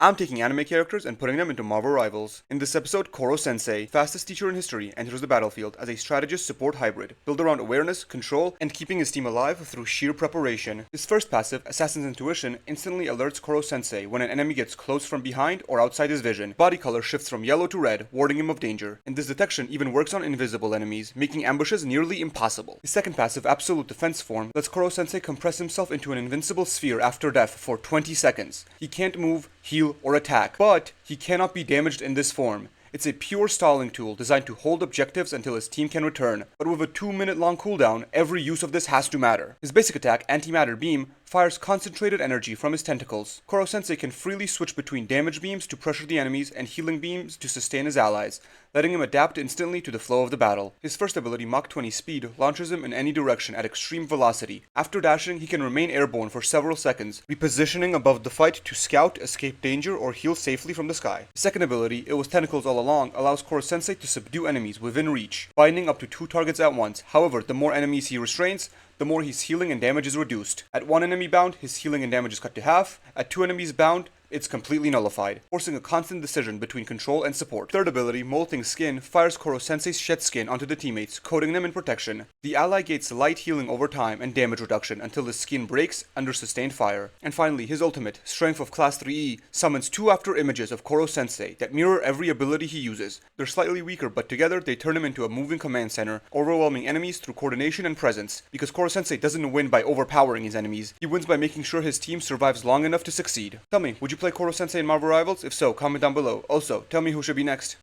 I'm taking anime characters and putting them into Marvel Rivals. In this episode, Koro Sensei, fastest teacher in history, enters the battlefield as a strategist support hybrid, built around awareness, control, and keeping his team alive through sheer preparation. His first passive, Assassin's Intuition, instantly alerts Koro Sensei when an enemy gets close from behind or outside his vision. Body color shifts from yellow to red, warning him of danger, and this detection even works on invisible enemies, making ambushes nearly impossible. His second passive, Absolute Defense form, lets Koro Sensei compress himself into an invincible sphere after death for 20 seconds. He can't move, heal, or attack, but he cannot be damaged in this form. It's a pure stalling tool designed to hold objectives until his team can return, but with a 2-minute long cooldown, every use of this has to matter. His basic attack, Antimatter Beam, fires concentrated energy from his tentacles. Koro Sensei can freely switch between damage beams to pressure the enemies and healing beams to sustain his allies, letting him adapt instantly to the flow of the battle. His first ability, Mach 20 Speed, launches him in any direction at extreme velocity. After dashing, he can remain airborne for several seconds, repositioning above the fight to scout, escape danger, or heal safely from the sky. His second ability, It Was Tentacles All Along, allows Koro Sensei to subdue enemies within reach, binding up to 2 targets at once. However, the more enemies he restrains, the more his healing and damage is reduced. At 1 enemy bound, his healing and damage is cut to half. At 2 enemies bound, it's completely nullified, forcing a constant decision between control and support. Third ability, Molting Skin, fires Koro Sensei's shed skin onto the teammates, coating them in protection. The ally gains light healing over time and damage reduction until the skin breaks under sustained fire. And finally, his ultimate, Strength of Class 3E, summons 2 after images of Koro Sensei that mirror every ability he uses. They're slightly weaker, but together they turn him into a moving command center, overwhelming enemies through coordination and presence. Because Koro Sensei doesn't win by overpowering his enemies, he wins by making sure his team survives long enough to succeed. Tell me, would you play Koro Sensei in Marvel Rivals? If so, comment down below. Also, tell me who should be next.